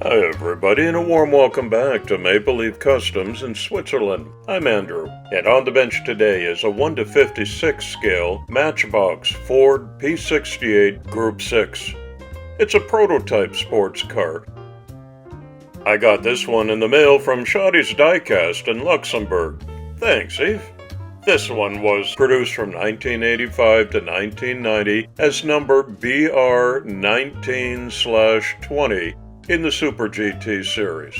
Hi everybody, and a warm welcome back to Maple Leaf Customs in Switzerland. I'm Andrew, and on the bench today is a 1:56 scale Matchbox Ford P68 Group 6. It's a prototype sports car. I got this one in the mail from Shoddy's Diecast in Luxembourg. Thanks, Eve. This one was produced from 1985 to 1990 as number BR19/20 in the Super GT series.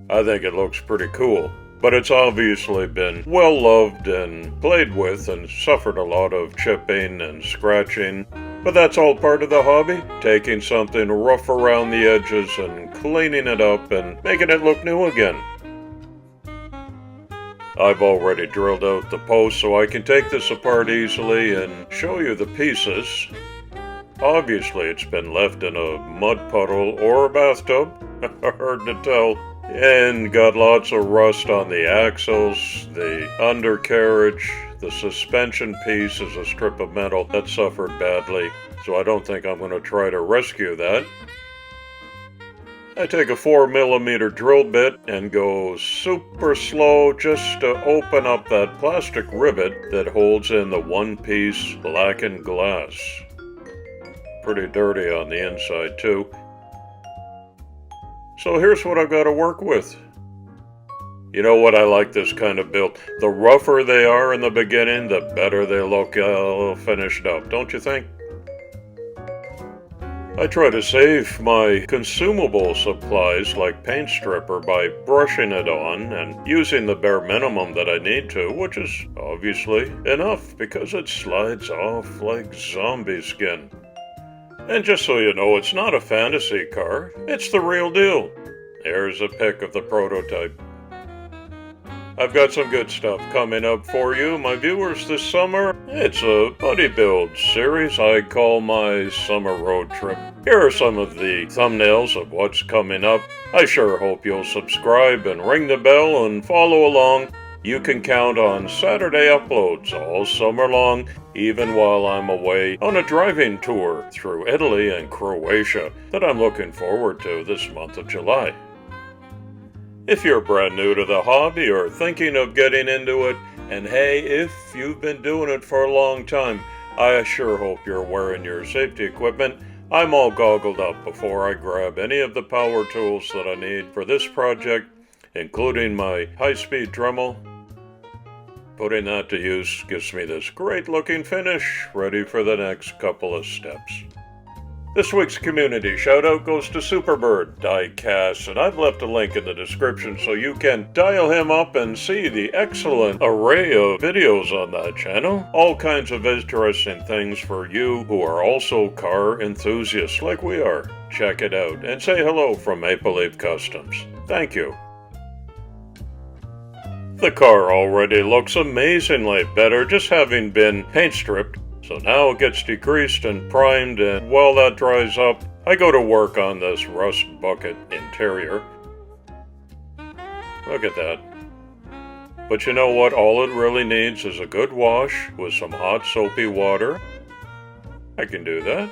I think it looks pretty cool, but it's obviously been well loved and played with and suffered a lot of chipping and scratching. But that's all part of the hobby, taking something rough around the edges and cleaning it up and making it look new again. I've already drilled out the posts so I can take this apart easily and show you the pieces. Obviously it's been left in a mud puddle or a bathtub, hard to tell, and got lots of rust on the axles, the undercarriage, the suspension piece is a strip of metal that suffered badly, so I don't think I'm going to try to rescue that. I take a 4mm drill bit and go super slow just to open up that plastic rivet that holds in the one-piece blackened glass. Pretty dirty on the inside too. So here's what I've got to work with. You know what, I like this kind of build. The rougher they are in the beginning, the better they look finished up, don't you think? I try to save my consumable supplies like paint stripper by brushing it on and using the bare minimum that I need to, which is obviously enough because it slides off like zombie skin. And just so you know, it's not a fantasy car, it's the real deal. Here's a pic of the prototype. I've got some good stuff coming up for you, my viewers, this summer. It's a buddy build series I call my summer road trip. Here are some of the thumbnails of what's coming up. I sure hope you'll subscribe and ring the bell and follow along. You can count on Saturday uploads all summer long, even while I'm away on a driving tour through Italy and Croatia that I'm looking forward to this month of July. If you're brand new to the hobby or thinking of getting into it, and hey, if you've been doing it for a long time, I sure hope you're wearing your safety equipment. I'm all goggled up before I grab any of the power tools that I need for this project, including my high-speed Dremel. Putting that to use gives me this great looking finish, ready for the next couple of steps. This week's community shout out goes to Superbird Diecast, and I've left a link in the description so you can dial him up and see the excellent array of videos on that channel. All kinds of interesting things for you who are also car enthusiasts like we are. Check it out and say hello from Maple Leaf Customs. Thank you. The car already looks amazingly better just having been paint stripped, so now it gets degreased and primed, and while that dries up, I go to work on this rust bucket interior. Look at that. But you know what, all it really needs is a good wash with some hot soapy water. I can do that.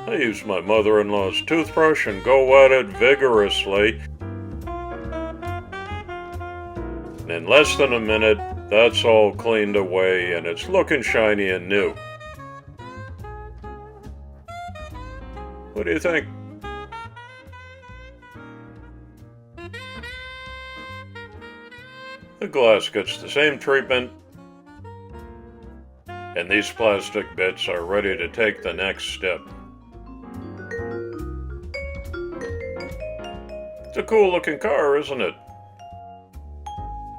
I use my mother-in-law's toothbrush and go at it vigorously. In less than a minute, that's all cleaned away and it's looking shiny and new. What do you think? The glass gets the same treatment, and these plastic bits are ready to take the next step. It's a cool looking car, isn't it?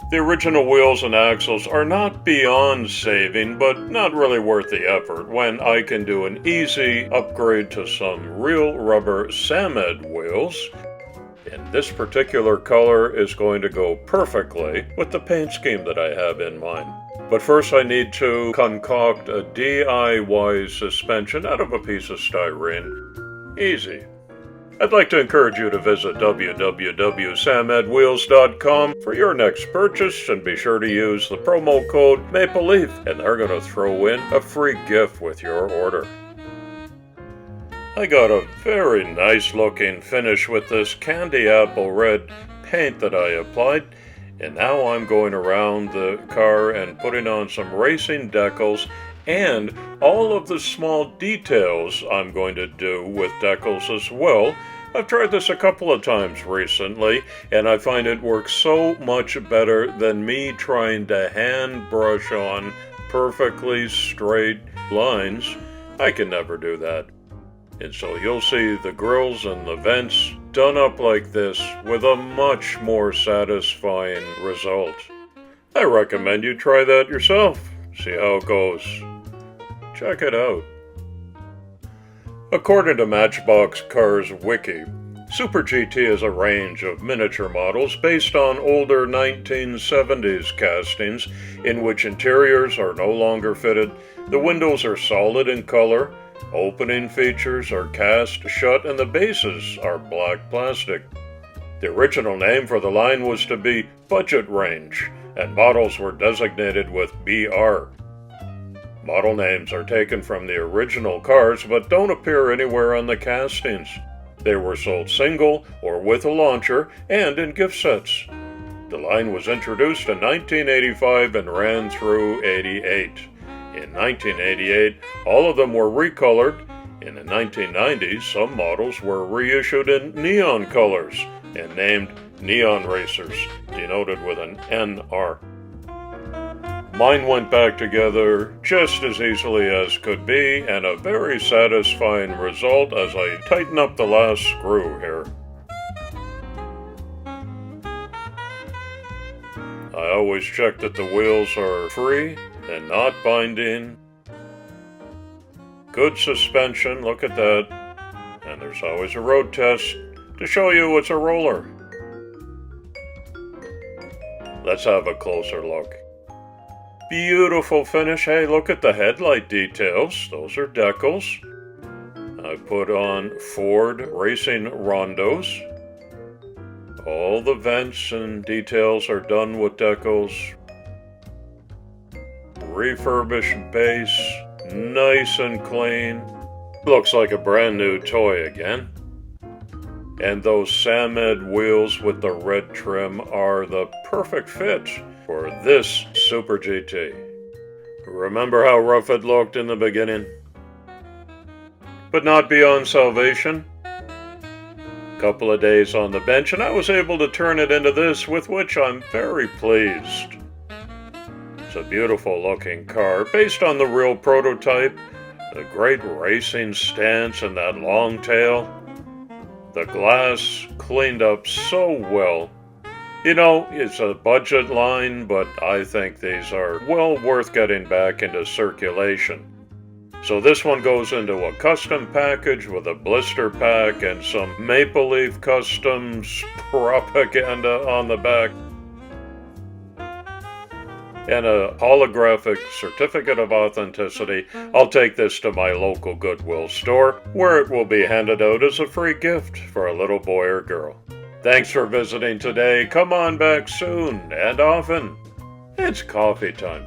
The original wheels and axles are not beyond saving, but not really worth the effort when I can do an easy upgrade to some real rubber Samed wheels. And this particular color is going to go perfectly with the paint scheme that I have in mind. But first I need to concoct a DIY suspension out of a piece of styrene. Easy. I'd like to encourage you to visit www.samedwheels.com for your next purchase, and be sure to use the promo code MAPLELEAF, and they're going to throw in a free gift with your order. I got a very nice looking finish with this candy apple red paint that I applied, and now I'm going around the car and putting on some racing decals and all of the small details I'm going to do with decals as well. I've tried this a couple of times recently, and I find it works so much better than me trying to hand brush on perfectly straight lines. I can never do that. And so you'll see the grills and the vents done up like this with a much more satisfying result. I recommend you try that yourself. See how it goes. Check it out. According to Matchbox Cars Wiki, Super GT is a range of miniature models based on older 1970s castings in which interiors are no longer fitted, the windows are solid in color, opening features are cast shut, and the bases are black plastic. The original name for the line was to be Budget Range, and models were designated with BR. Model names are taken from the original cars but don't appear anywhere on the castings. They were sold single or with a launcher and in gift sets. The line was introduced in 1985 and ran through '88. In 1988, all of them were recolored. In the 1990s, some models were reissued in neon colors and named Neon Racers, denoted with an NR. Mine went back together just as easily as could be, and a very satisfying result as I tighten up the last screw here. I always check that the wheels are free and not binding. Good suspension, look at that. And there's always a road test to show you it's a roller. Let's have a closer look. Beautiful finish. Hey, look at the headlight details. Those are decals. I put on Ford Racing Rondos. All the vents and details are done with decals. Refurbished base, nice and clean. Looks like a brand new toy again. And those Samed wheels with the red trim are the perfect fit for this Super GT. Remember how rough it looked in the beginning? But not beyond salvation. Couple of days on the bench and I was able to turn it into this, with which I'm very pleased. It's a beautiful looking car based on the real prototype. The great racing stance and that long tail. The glass cleaned up so well. You know, it's a budget line, but I think these are well worth getting back into circulation. So this one goes into a custom package with a blister pack and some Maple Leaf Customs propaganda on the back. And a holographic certificate of authenticity. I'll take this to my local Goodwill store, where it will be handed out as a free gift for a little boy or girl. Thanks for visiting today. Come on back soon and often. It's coffee time.